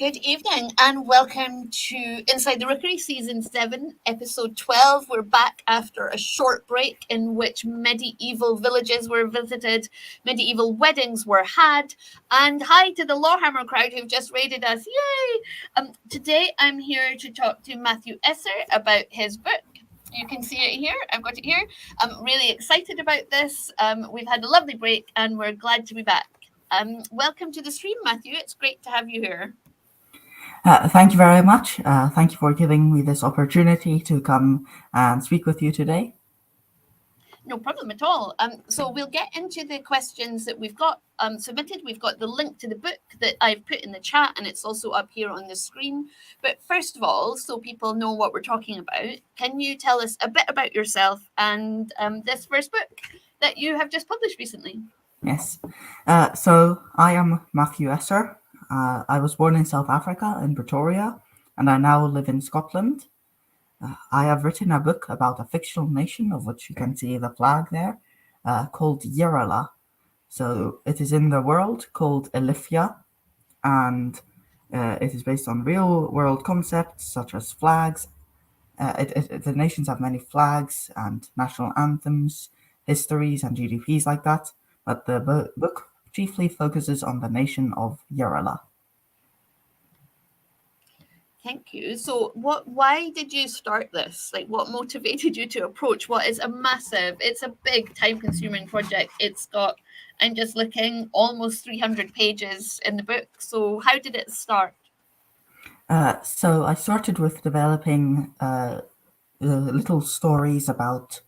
Good evening and welcome to Inside the Rookery Season 7, Episode 12. We're back after a short break in which medieval villages were visited, medieval weddings were had, and hi to the Lawhammer crowd who've just raided us. Yay! Today I'm here to talk to Matthew Esser about his book. You can see it here. I've got it here. I'm really excited about this. We've had a lovely break and we're glad to be back. Welcome to the stream, Matthew. It's great to have you here. Thank you very much. Thank you for giving me this opportunity to come and speak with you today. No problem at all. So we'll get into the questions that we've got submitted. We've got the link to the book that I've put in the chat, and it's also up here on the screen. But first of all, so people know what we're talking about, can you tell us a bit about yourself and this first book that you have just published recently? Yes. So I am Matthew Esser. I was born in South Africa, in Pretoria, and I now live in Scotland. I have written a book about a fictional nation, of which you can see the flag there, called Yerelah. So it is in the world called ALIFYAH, and it is based on real-world concepts such as flags. The nations have many flags and national anthems, histories, and GDPs like that, but the book chiefly focuses on the nation of Yerelah. Thank you. So why did you start this? Like, what motivated you to approach what is it's a big time-consuming project. It's got, I'm just looking, almost 300 pages in the book. So how did it start? So I started with developing little stories about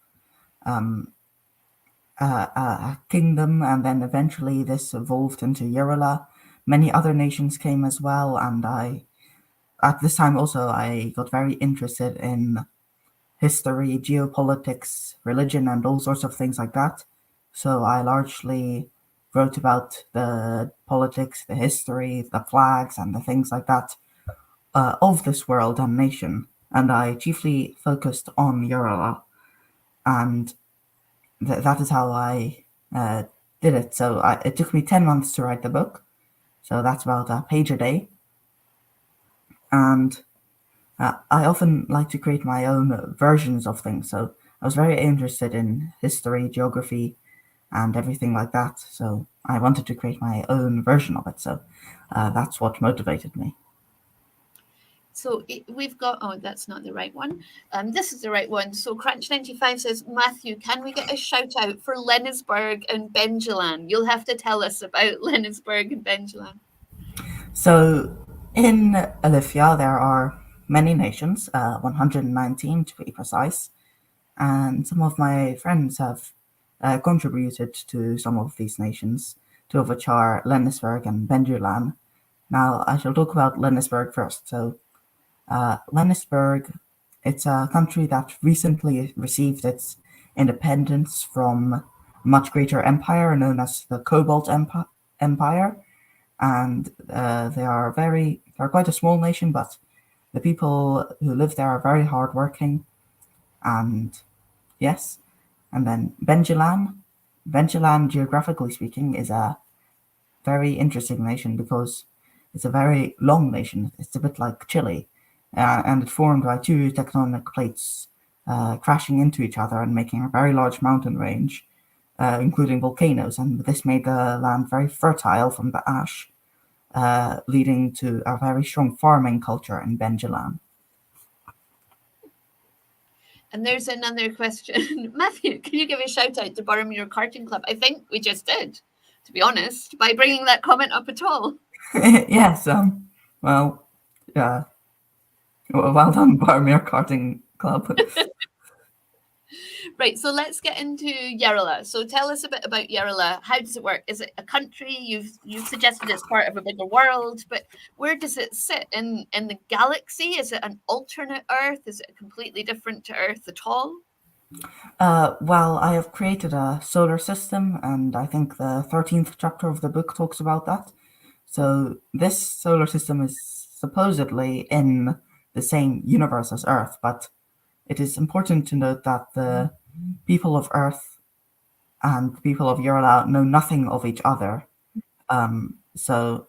a kingdom, and then eventually this evolved into Yerelah. Many other nations came as well, and at this time also I got very interested in history, geopolitics, religion, and all sorts of things like that. So I largely wrote about the politics, the history, the flags, and the things like that of this world and nation. And I chiefly focused on Yerelah, and that is how I did it. So it took me 10 months to write the book. So that's about a page a day. And I often like to create my own versions of things. So I was very interested in history, geography, and everything like that. So I wanted to create my own version of it. So that's what motivated me. So we've got, oh, that's not the right one. This is the right one. So Crunch95 says, Matthew, can we get a shout out for Lennisburg and Benjalan? You'll have to tell us about Lennisburg and Benjalan. So in ALIFYAH, there are many nations, 119 to be precise. And some of my friends have contributed to some of these nations, two of which are Lennisburg and Benjalan. Now I shall talk about Lennisburg first. So Lennisburg, it's a country that recently received its independence from a much greater empire known as the Cobalt Empire, and they're quite a small nation, but the people who live there are very hardworking. And yes, and then Benjalan, geographically speaking, is a very interesting nation because it's a very long nation. It's a bit like Chile. And it's formed by two tectonic plates crashing into each other and making a very large mountain range, including volcanoes. And this made the land very fertile from the ash, leading to a very strong farming culture in Benjalan. And there's another question. Matthew, can you give a shout out to Boroughmuir Karting Club? I think we just did, to be honest, by bringing that comment up at all. Yes, well, yeah. Well done, Boroughmuir Karting Club. Right, so let's get into Yerelah. So tell us a bit about Yerelah. How does it work? Is it a country? You've suggested it's part of a bigger world, but where does it sit in the galaxy? Is it an alternate Earth? Is it completely different to Earth at all? Well, I have created a solar system, and I think the 13th chapter of the book talks about that. So this solar system is supposedly in the same universe as Earth, but it is important to note that the people of Earth and the people of Yerelah know nothing of each other. So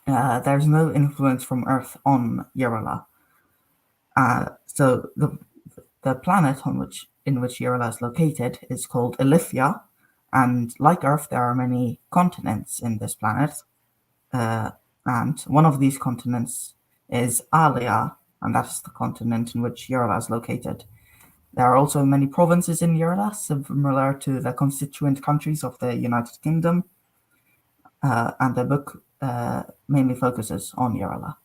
there's no influence from Earth on Yerelah. So the planet in which Yerelah is located is called ALIFYAH, and like Earth, there are many continents in this planet. And one of these continents is ALIFYAH, and that's the continent in which Yerelah is located. There are also many provinces in Yerelah, similar to the constituent countries of the United Kingdom, and the book mainly focuses on Yerelah.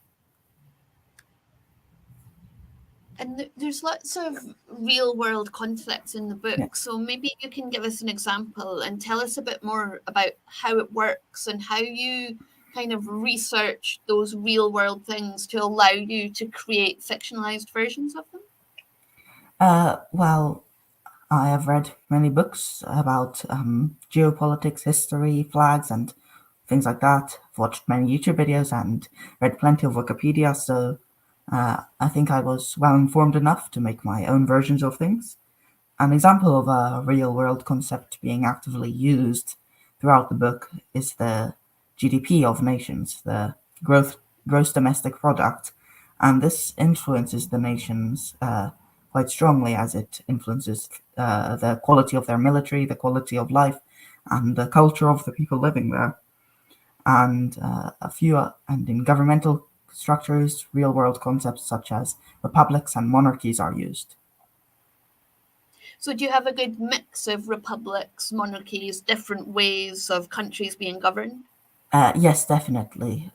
And there's lots of real world conflicts in the book. Yeah. So maybe you can give us an example and tell us a bit more about how it works and how you kind of research those real world things to allow you to create fictionalized versions of them. Well, I have read many books about geopolitics, history, flags, and things like that. I've watched many YouTube videos and read plenty of Wikipedia, so I think I was well informed enough to make my own versions of things. An example of a real world concept being actively used throughout the book is the GDP of nations, the gross domestic product, and this influences the nations quite strongly as it influences the quality of their military, the quality of life, and the culture of the people living there. And and in governmental structures, real world concepts such as republics and monarchies are used. So, do you have a good mix of republics, monarchies, different ways of countries being governed? Yes, definitely.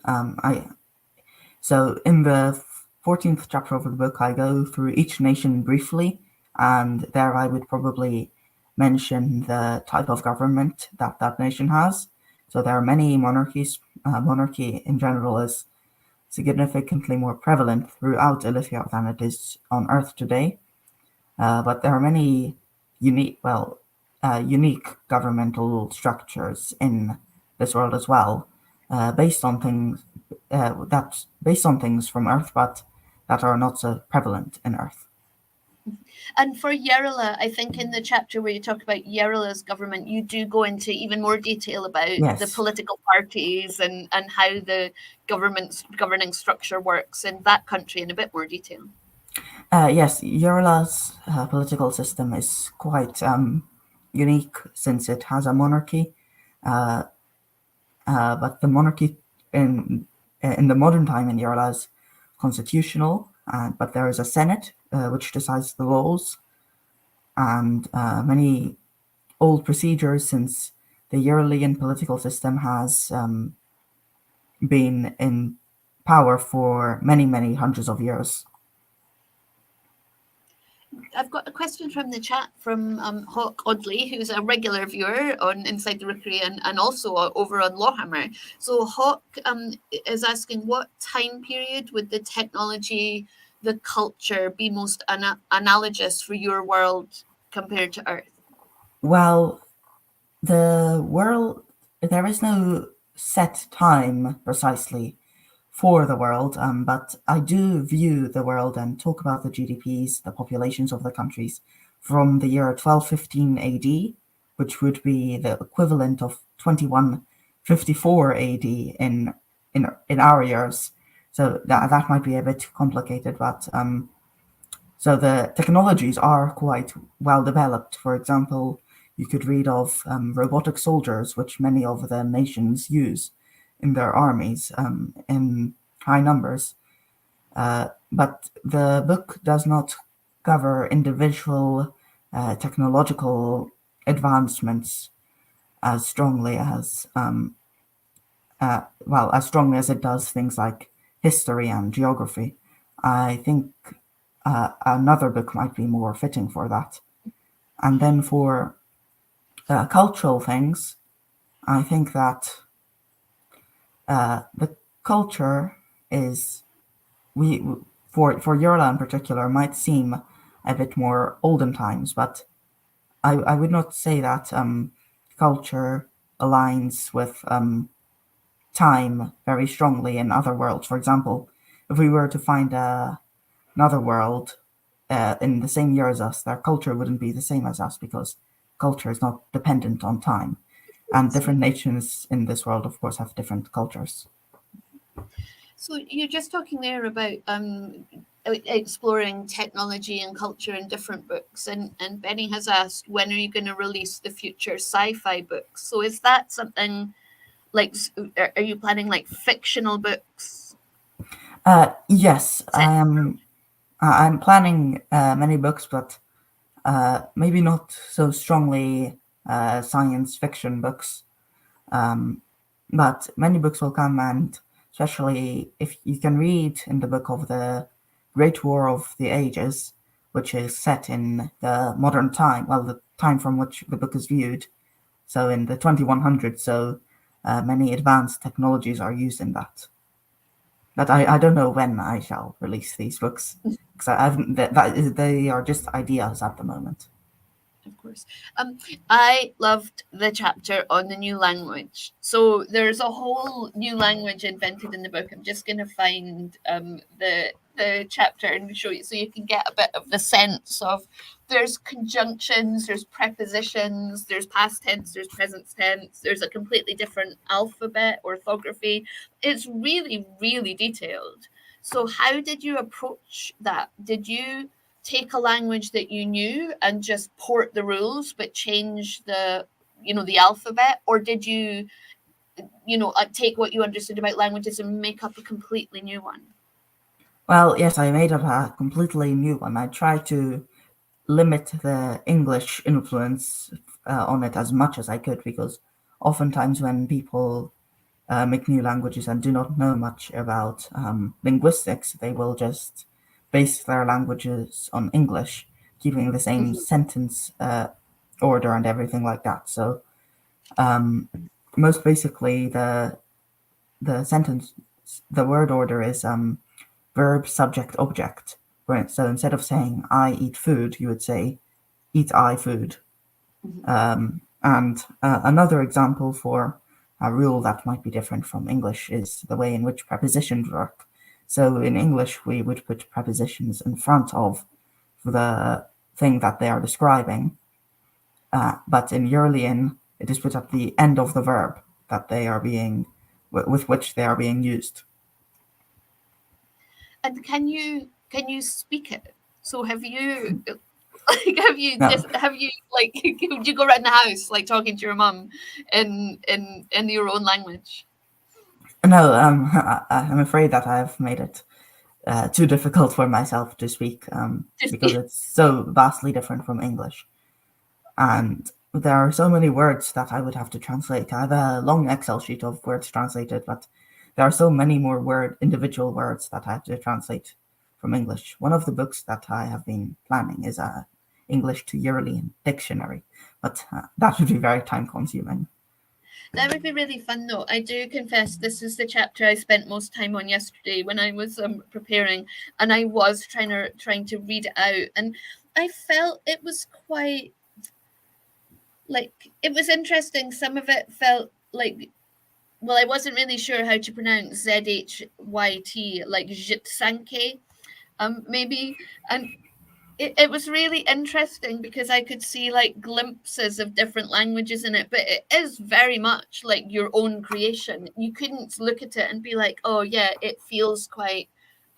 So in the 14th chapter of the book, I go through each nation briefly, and there I would probably mention the type of government that that nation has. So there are many monarchies. Monarchy in general is significantly more prevalent throughout ALIFYAH than it is on Earth today. But there are many unique governmental structures in this world as well, based on things from Earth, but that are not so prevalent in Earth. And for Yerelah, I think in the chapter where you talk about Yerelah's government, you do go into even more detail about the Yes. political parties and how the government's governing structure works in that country in a bit more detail. Yes, Yerelah's political system is quite unique since it has a monarchy, but the monarchy in the modern time in Yerelah is constitutional, but there is a Senate which decides the laws, and many old procedures since the Yerelian political system has been in power for many, many hundreds of years. I've got a question from the chat from Hawk Audley, who's a regular viewer on Inside the Rookery and also over on Lawhammer. So Hawk is asking, what time period would the technology, the culture be most analogous for your world compared to Earth? Well, the world, there is no set time precisely for the world, but I do view the world and talk about the GDPs, the populations of the countries, from the year 1215 AD, which would be the equivalent of 2154 AD in our years. So that might be a bit complicated, but so the technologies are quite well developed. For example, you could read of robotic soldiers, which many of the nations use in their armies in high numbers. But the book does not cover individual technological advancements as strongly as as strongly as it does things like history and geography. I think another book might be more fitting for that. And then for cultural things, I think that the culture is for Yerelah in particular might seem a bit more olden times, but I would not say that culture aligns with time very strongly in other worlds. For example, if we were to find another world in the same year as us, their culture wouldn't be the same as us because culture is not dependent on time. And different nations in this world, of course, have different cultures. So you're just talking there about exploring technology and culture in different books, and Benny has asked, when are you going to release the future sci-fi books? So is that something like, are you planning like fictional books? Yes, Set. I'm planning many books, but maybe not so strongly science fiction books. But many books will come, and especially if you can read in the book of the Great War of the Ages, which is set in the modern time, well, the time from which the book is viewed, so in the 2100s, so many advanced technologies are used in that. But I don't know when I shall release these books, because I haven't, they are just ideas at the moment. Of course. I loved the chapter on the new language. So there's a whole new language invented in the book. I'm just going to find the chapter and show you, so you can get a bit of the sense of, there's conjunctions, there's prepositions, there's past tense, there's present tense, there's a completely different alphabet, orthography. It's really, really detailed. So how did you approach that? Did you take a language that you knew and just port the rules but change the alphabet, or did you take what you understood about languages and make up a completely new one? Well, yes, I made up a completely new one. I tried to limit the English influence on it as much as I could, because oftentimes when people make new languages and do not know much about linguistics, they will just base their languages on English, keeping the same Mhm. sentence order and everything like that. So most basically, the sentence, the word order is verb, subject, object. So instead of saying I eat food, you would say eat I food. Mhm. And another example for a rule that might be different from English is the way in which prepositions work. So in English, we would put prepositions in front of the thing that they are describing, but in Yearlian, it is put at the end of the verb that they are being, with which they are being used. And can you speak it? So have you like, No, have you like would you go around the house like talking to your mum in your own language? no, I'm afraid that I've made it too difficult for myself to speak Just because it's so vastly different from English. And there are so many words that I would have to translate. I have a long Excel sheet of words translated, but there are so many more individual words that I have to translate from English. One of the books that I have been planning is a English to Yearlian dictionary, but that would be very time consuming. That would be really fun, though. I do confess this is the chapter I spent most time on yesterday when I was preparing, and I was trying to read it out, and I felt it was quite, like, it was interesting. Some of it felt like, well, I wasn't really sure how to pronounce Zhyt, like Jitsanke, maybe, and it was really interesting because I could see like glimpses of different languages in it, but it is very much like your own creation. You couldn't look at it and be like, oh yeah, it feels quite,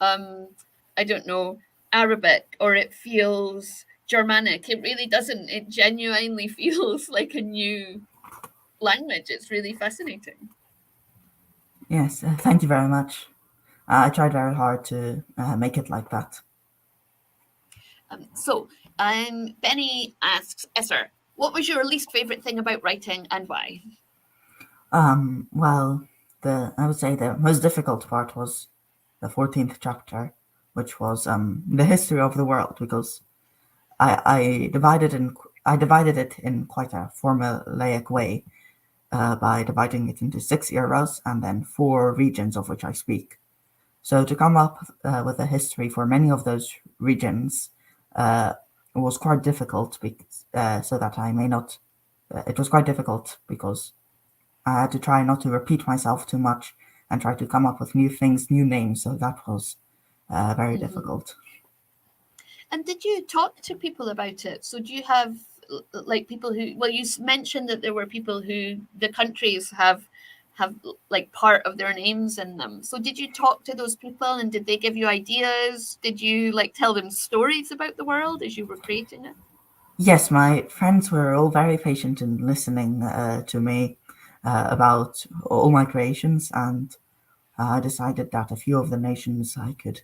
um, I don't know, Arabic, or it feels Germanic. It really doesn't. It genuinely feels like a new language. It's really fascinating. Yes, thank you very much. I tried very hard to make it like that. Benny asks Esser, what was your least favorite thing about writing and why? Well, I would say the most difficult part was the 14th chapter, which was the history of the world, because I divided it in quite a formulaic way by dividing it into 6 eras and then 4 regions of which I speak. So to come up with a history for many of those regions was quite difficult, so that I may not. It was quite difficult because I had to try not to repeat myself too much and try to come up with new things, new names. So that was very Mhm. difficult. And did you talk to people about it? So do you have like people who? Well, you mentioned that there were people who the countries have have like part of their names in them. So did you talk to those people and did they give you ideas? Did you like tell them stories about the world as you were creating it? Yes, my friends were all very patient in listening to me about all my creations, and I decided that a few of the nations I could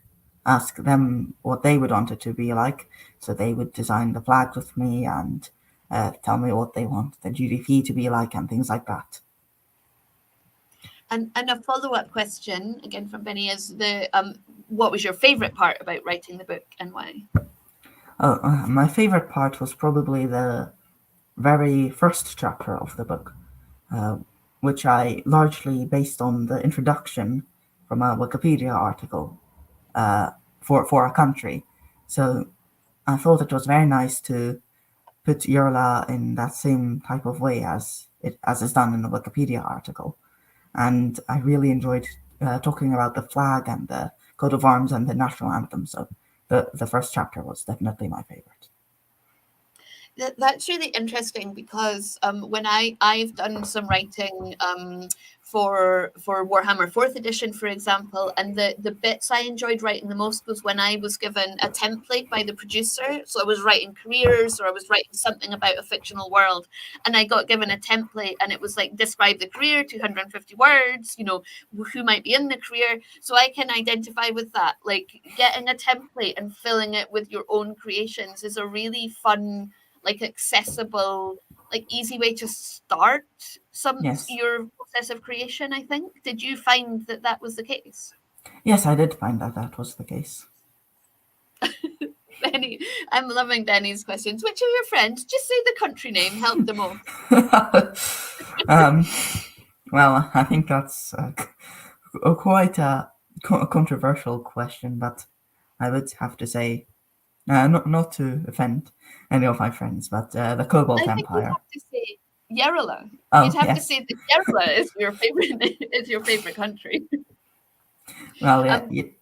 ask them what they would want it to be like, so they would design the flag with me and tell me what they want the GDP to be like and things like that. And a follow-up question again from Benny is the what was your favorite part about writing the book and why? Oh, my favorite part was probably the very first chapter of the book, uh, which I largely based on the introduction from a Wikipedia article for a country. So I thought it was very nice to put Yerelah in that same type of way as is done in the Wikipedia article. And I really enjoyed talking about the flag and the coat of arms and the national anthem. So the first chapter was definitely my favorite. That's really interesting because when I've done some writing for Warhammer Fourth Edition, for example, and the bits I enjoyed writing the most was when I was given a template by the producer. So I was writing careers or I was writing something about a fictional world, and I got given a template, and it was like describe the career, 250 words, you know, who might be in the career. So I can identify with that. Like getting a template and filling it with your own creations is a really fun, like accessible, like easy way to start some Yes. your process of creation. I think, did you find that that was the case? Yes, I did find that that was the case. Benny, I'm loving Benny's questions. Which of your friends, just say the country name, helped the most? um, well, I think that's quite a controversial question, but I would have to say, not to offend any of my friends, but the Cobalt I think you'd Empire. have to say Yerelah. You'd Oh, have to yes. say that Yerelah is your favorite is your favorite country. Well, yeah, um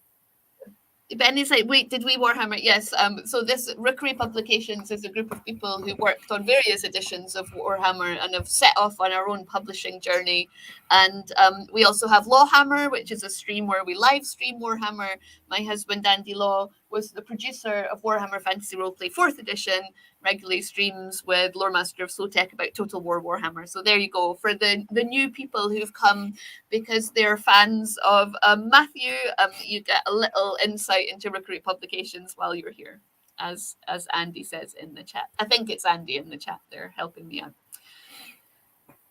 Benny's like, wait, did we Warhammer? Yes. So this Rookery Publications is a group of people who worked on various editions of Warhammer and have set off on our own publishing journey. And we also have Lawhammer, which is a stream where we live stream Warhammer. My husband, Andy Law, was the producer of Warhammer Fantasy Roleplay 4th Edition, regularly streams with Lore Master of Sotek about Total War Warhammer. So there you go. For the new people who've come because they're fans of Matthew, you get a little insight into Rookery Publications while you're here, as Andy says in the chat. I think it's Andy in the chat there helping me out.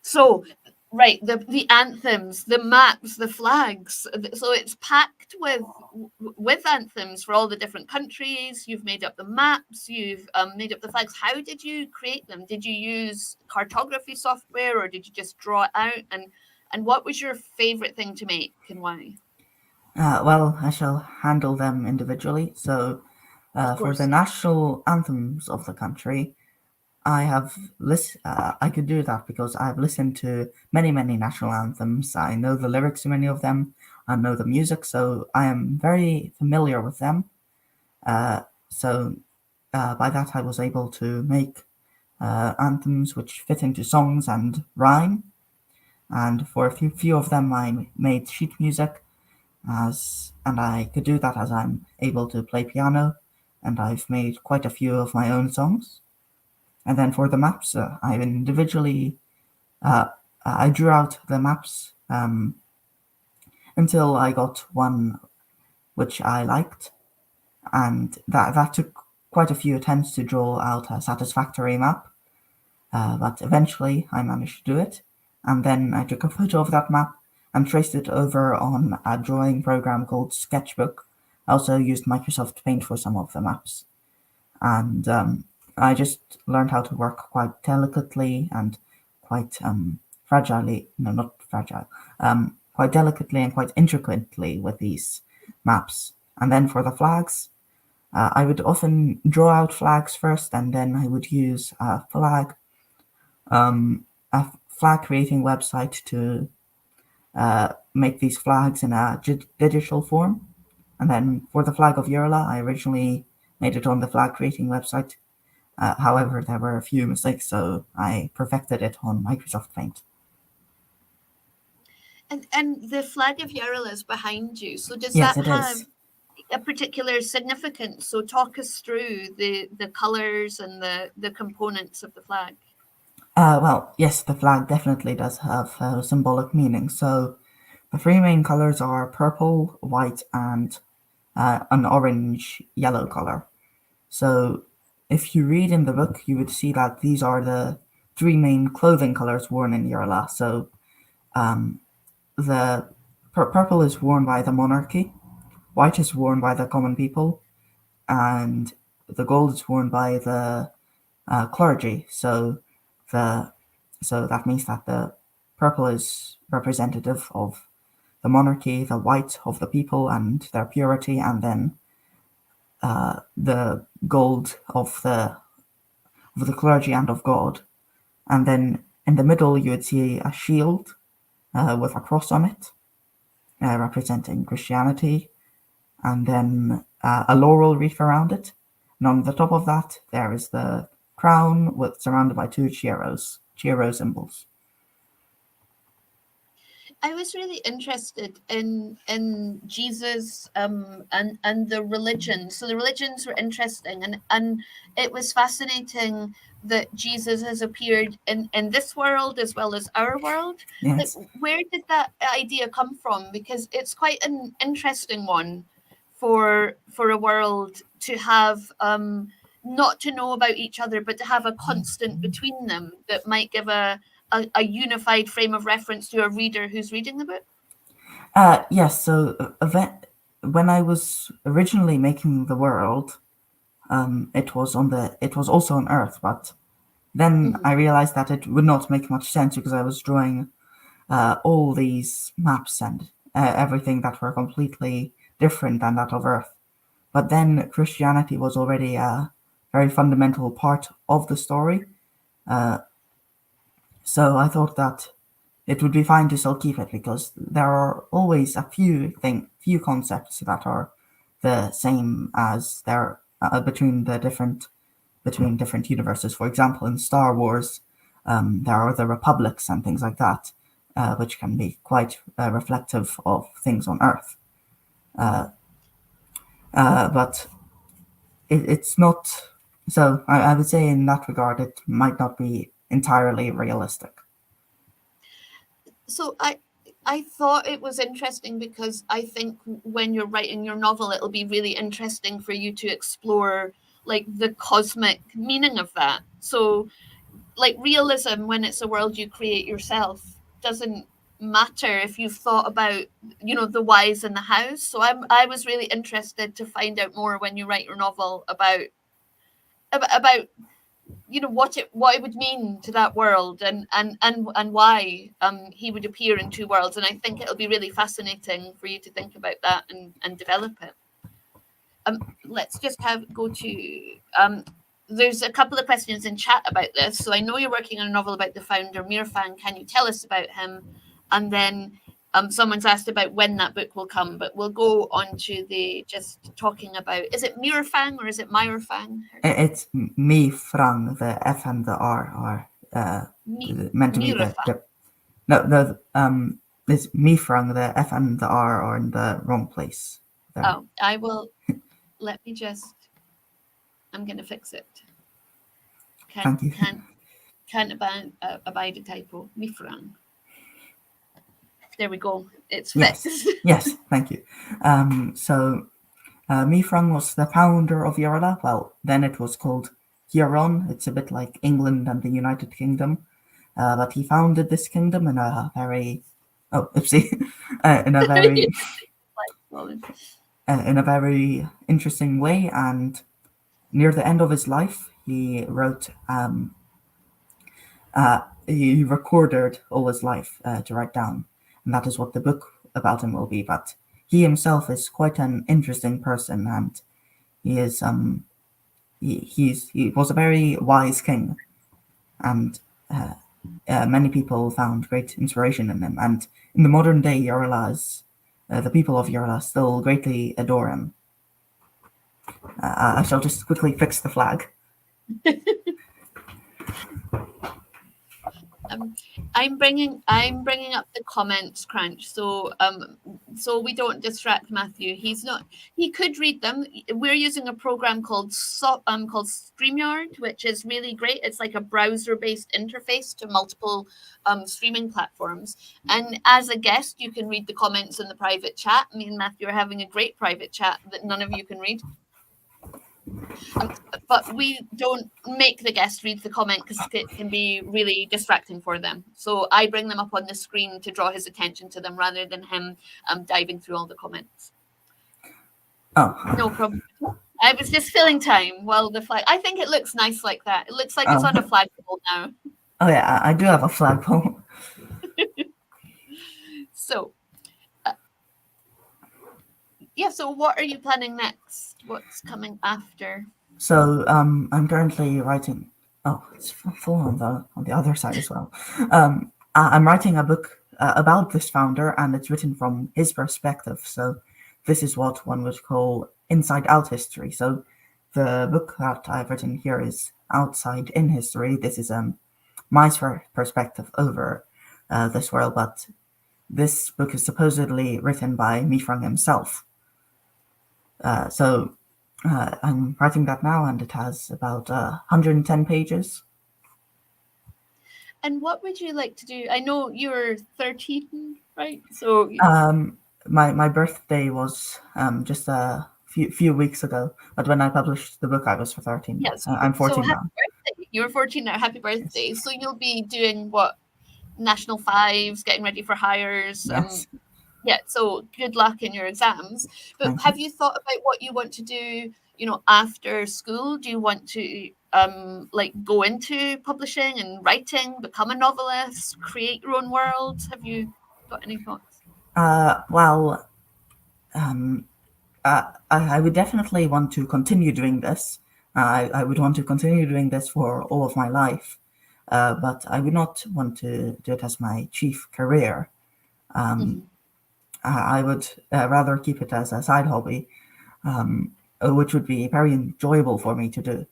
So, right, the anthems, the maps, the flags. So it's packed with anthems for all the different countries. You've made up the maps. You've made up the flags. How did you create them? Did you use cartography software or did you just draw it out? And what was your favorite thing to make and why? Well, I shall handle them individually. So, Of for the course. national anthems of the country, I could do that because I've listened to many national anthems. I know the lyrics to many of them. I know the music, so I am very familiar with them. So by that, I was able to make anthems which fit into songs and rhyme. And for a few of them, I made sheet music, and I could do that as I'm able to play piano, and I've made quite a few of my own songs. And then for the maps, I drew out the maps until I got one which I liked, and that took quite a few attempts to draw out a satisfactory map. But eventually I managed to do it, and then I took a photo of that map and traced it over on a drawing program called Sketchbook. I also used Microsoft Paint for some of the maps, and I just learned how to work quite delicately and quite fragilely, no, not fragile, quite delicately and quite intricately with these maps. And then for the flags, I would often draw out flags first, and then I would use a flag creating website to make these flags in a digital form. And then for the flag of Yerelah, I originally made it on the flag creating website. However, there were a few mistakes, so I perfected it on Microsoft Paint. And the flag of Yerelah is behind you. So does Yes, that it have is. a particular significance? So talk us through the colours and the components of the flag. Well, yes, the flag definitely does have symbolic meaning. So the three main colors are purple, white, and an orange yellow color. So if you read in the book, you would see that these are the three main clothing colors worn in Yerelah. So the purple is worn by the monarchy, white is worn by the common people, and the gold is worn by the clergy. The so that means that the purple is representative of the monarchy, the white of the people and their purity, and then the gold of the clergy and of God. And then in the middle, you would see a shield with a cross on it, representing Christianity, and then a laurel wreath around it. And on the top of that, there is the crown with surrounded by two Chiro symbols. I was really interested in Jesus and the religions. So the religions were interesting, and it was fascinating that Jesus has appeared in this world as well as our world. Like, Yes. where did that idea come from? Because it's quite an interesting one for a world to have not to know about each other, but to have a constant between them that might give a unified frame of reference to a reader who's reading the book? Yes. So when I was originally making the world, it was also on Earth, but then Mm-hmm. I realized that it would not make much sense because I was drawing all these maps and everything that were completely different than that of Earth. But then Christianity was already a very fundamental part of the story. Uh, so I thought that it would be fine to still keep it because there are always a few concepts that are the same as there between different universes. For example, in Star Wars, there are the republics and things like that, which can be quite reflective of things on Earth. But it's not. So I would say in that regard, it might not be entirely realistic. So I thought it was interesting because I think when you're writing your novel, it'll be really interesting for you to explore like the cosmic meaning of that. So like realism, when it's a world you create yourself, doesn't matter if you've thought about the whys and the hows. So I was really interested to find out more when you write your novel about what it would mean to that world, and why he would appear in two worlds. And I think it'll be really fascinating for you to think about that and develop it. Let's just go to there's a couple of questions in chat about this. So I know you're working on a novel about the founder Mirfang. Can you tell us about him? And then someone's asked about when that book will come, but we'll go on to the just talking about, is it Mirfang or is it Myrfang? It's me, Frang. The F and the R are meant to be Mirfang. no, it's me, Frang. The F and the R are in the wrong place. There. Oh, I will. Let me just. I'm going to fix it. Thank you. Can't abide a typo. Mifran. There we go. It's fixed. Yes, thank you. So Mifrang was the founder of Yerelah. Well, then it was called Huron. It's a bit like England and the United Kingdom. But he founded this kingdom in a very, in a very, in a very interesting way. And near the end of his life, he wrote, he recorded all his life to write down, and that is what the book about him will be. But he himself is quite an interesting person, and he is he was a very wise king, and many people found great inspiration in him. And in the modern day, Yerelah the people of Yerelah still greatly adore him. I shall just quickly fix the flag. I'm bringing up the comments, Crunch. So we don't distract Matthew. He could read them. We're using a program called StreamYard, which is really great. It's like a browser-based interface to multiple streaming platforms. And as a guest, you can read the comments in the private chat. Me and Matthew are having a great private chat that none of you can read. But we don't make the guest read the comment because it can be really distracting for them. So I bring them up on the screen to draw his attention to them rather than him diving through all the comments. Oh. No problem. I was just filling time while the flag. I think it looks nice like that. It looks like it's on a flagpole now. Oh yeah, I do have a flagpole. So, yeah. So, what are you planning next? What's coming after? So I'm currently writing. Oh, it's full on the other side as well. I'm writing a book about this founder, and it's written from his perspective. So this is what one would call inside out history. So the book that I've written here is outside in history. This is my perspective over this world, but this book is supposedly written by Mifrang himself. So I'm writing that now, and it has about 110 pages. And what would you like to do? I know you're 13, right? So my birthday was just a few weeks ago, but when I published the book, I was 13. Yes, I'm 14 so now. happy birthday. You were 14 now. Happy birthday. Yes. So you'll be doing what? National Fives, getting ready for hires. Yes. Yeah, so good luck in your exams. But Thank have you thought about what you want to do, after school? Do you want to like go into publishing and writing, become a novelist, create your own world? Have you got any thoughts? Well, I would definitely want to continue doing this. I would want to continue doing this for all of my life, but I would not want to do it as my chief career. I would rather keep it as a side hobby, which would be very enjoyable for me to do.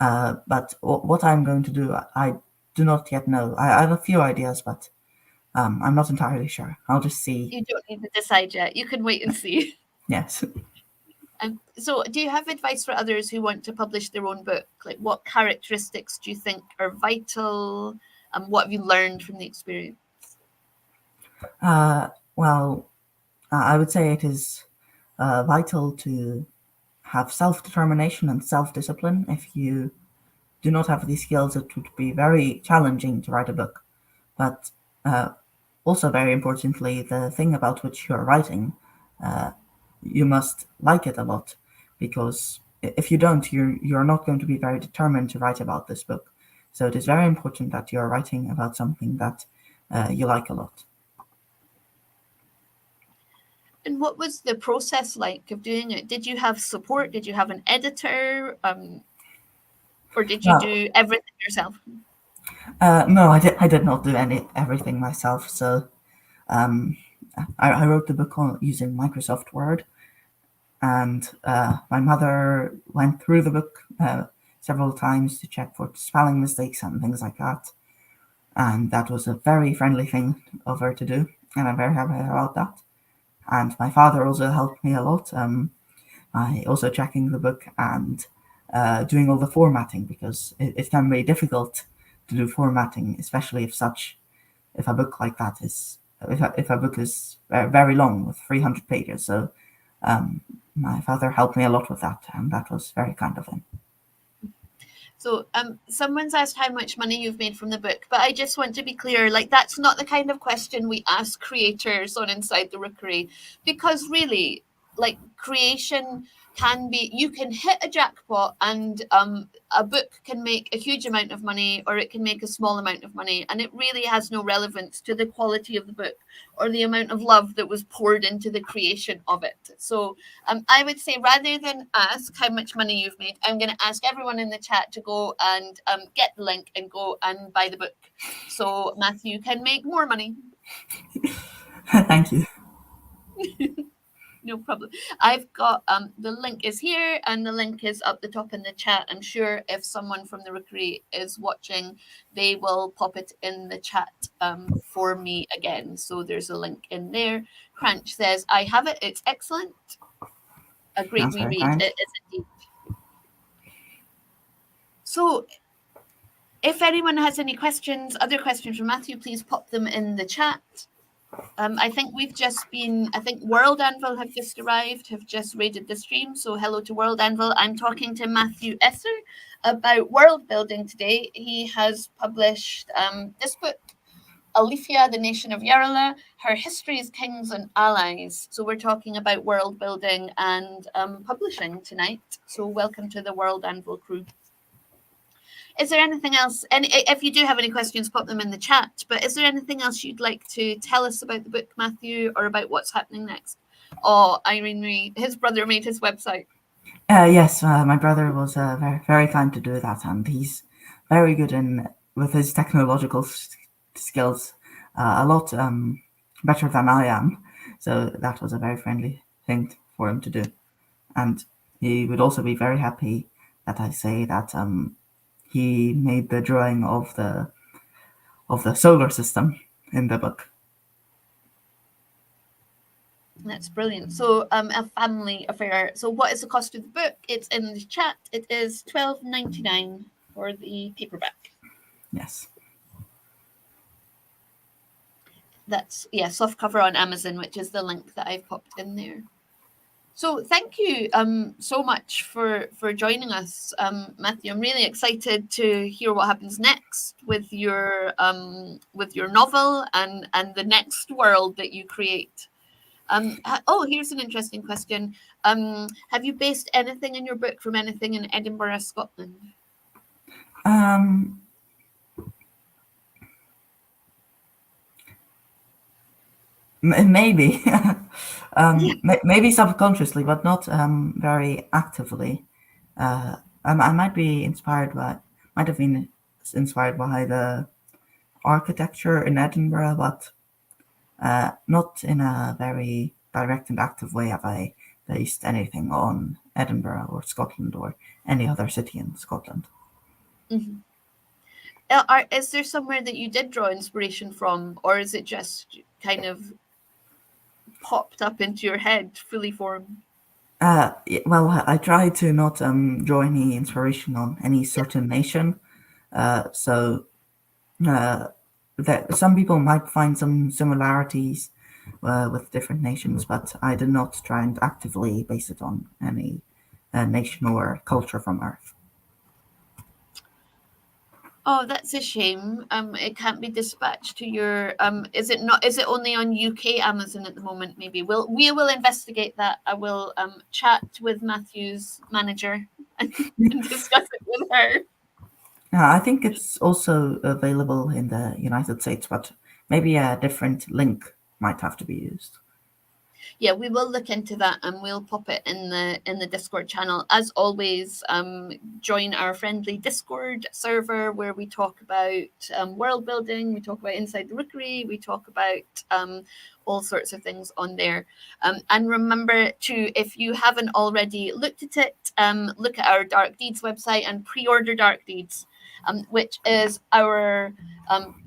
But what I'm going to do, I do not yet know. I have a few ideas, but I'm not entirely sure. I'll just see. You don't need to decide yet. You can wait and see. Yes. So, do you have advice for others who want to publish their own book? Like, what characteristics do you think are vital? And what have you learned from the experience? Well, I would say it is vital to have self-determination and self-discipline. If you do not have these skills, it would be very challenging to write a book. But also, very importantly, the thing about which you're writing, you must like it a lot, because if you don't, you're not going to be very determined to write about this book. So it is very important that you're writing about something that you like a lot. And what was the process like of doing it? Did you have support? Did you have an editor? Or did you do everything yourself? No, I did not do everything myself. So I wrote the book using Microsoft Word, and my mother went through the book several times to check for spelling mistakes and things like that. And that was a very friendly thing of her to do, and I'm very happy about that. And my father also helped me a lot. I also checking the book and doing all the formatting, because it can be difficult to do formatting, especially if a book like that is if a book is very long with 300 pages. So my father helped me a lot with that, and that was very kind of him. So someone's asked how much money you've made from the book, but I just want to be clear, like, that's not the kind of question we ask creators on Inside the Rookery, because really, like, creation can be, you can hit a jackpot and a book can make a huge amount of money, or it can make a small amount of money, and it really has no relevance to the quality of the book or the amount of love that was poured into the creation of it. So I would say, rather than ask how much money you've made, I'm going to ask everyone in the chat to go and get the link and go and buy the book, so Matthew can make more money. Thank you. No problem. I've got the link is here and the link is up the top in the chat. I'm sure if someone from the Rookery is watching, they will pop it in the chat for me again. So there's a link in there. Crunch says, I have it. It's excellent. A great That's very reread. kind. It is indeed. So if anyone has any questions, other questions for Matthew, please pop them in the chat. I think World Anvil have just arrived, have just raided the stream. So hello to World Anvil. I'm talking to Matthew Esser about world building today. He has published this book, ALIFYAH, the Nation of Yerelah, her Histories, Kings and Allies. So we're talking about world building and publishing tonight. So welcome to the World Anvil crew. Is there anything else? And if you do have any questions, pop them in the chat. But is there anything else you'd like to tell us about the book, Matthew, or about what's happening next? Oh, Irene, his brother made his website. Yes, my brother was very, very kind to do that, and he's very good with his technological skills, a lot better than I am. So that was a very friendly thing for him to do, and he would also be very happy that I say that he made the drawing of the solar system in the book. That's brilliant. So a family affair. So what is the cost of the book? It's in the chat. It is $12.99 for the paperback. Yes. That's soft cover on Amazon, which is the link that I've popped in there. So thank you so much for joining us, Matthew. I'm really excited to hear what happens next with your novel and the next world that you create. Here's an interesting question. Have you based anything in your book from anything in Edinburgh, Scotland? Maybe, maybe subconsciously, but not very actively. I might have been inspired by the architecture in Edinburgh, but not in a very direct and active way have I based anything on Edinburgh or Scotland or any other city in Scotland. Mm-hmm. Is there somewhere that you did draw inspiration from, or is it just kind of popped up into your head, fully formed? Well, I try to not draw any inspiration on any certain nation. So that some people might find some similarities with different nations, but I did not try and actively base it on any nation or culture from Earth. Oh, that's a shame. It can't be dispatched to your. Is it not? Is it only on UK Amazon at the moment? Maybe we will investigate that. I will chat with Matthew's manager and discuss it with her. I think it's also available in the United States, but maybe a different link might have to be used. Yeah, we will look into that and we'll pop it in the Discord channel. As always, join our friendly Discord server where we talk about world building, we talk about Inside the Rookery, we talk about all sorts of things on there. And remember to, if you haven't already looked at it, look at our Dark Deeds website and pre-order Dark Deeds, which is our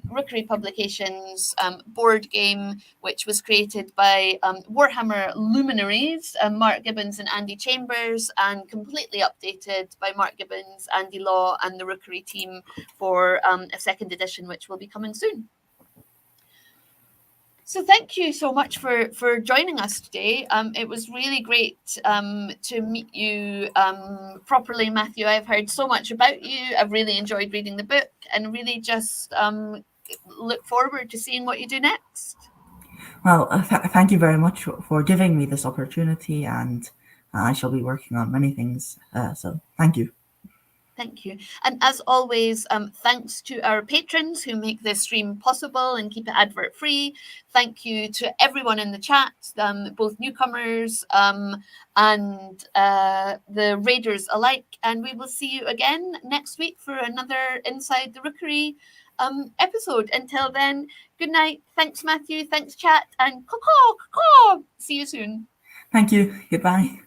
Rookery Publications board game, which was created by Warhammer luminaries, Mark Gibbons and Andy Chambers, and completely updated by Mark Gibbons, Andy Law, and the Rookery team for a second edition, which will be coming soon. So thank you so much for joining us today. It was really great to meet you properly, Matthew. I've heard so much about you. I've really enjoyed reading the book and really just look forward to seeing what you do next. Well, thank you very much for giving me this opportunity, and I shall be working on many things. So thank you. Thank you. And as always, thanks to our patrons who make this stream possible and keep it advert free. Thank you to everyone in the chat, both newcomers and the raiders alike. And we will see you again next week for another Inside the Rookery episode. Until then, good night. Thanks, Matthew. Thanks, chat. And caw-caw, caw-caw. See you soon. Thank you. Goodbye.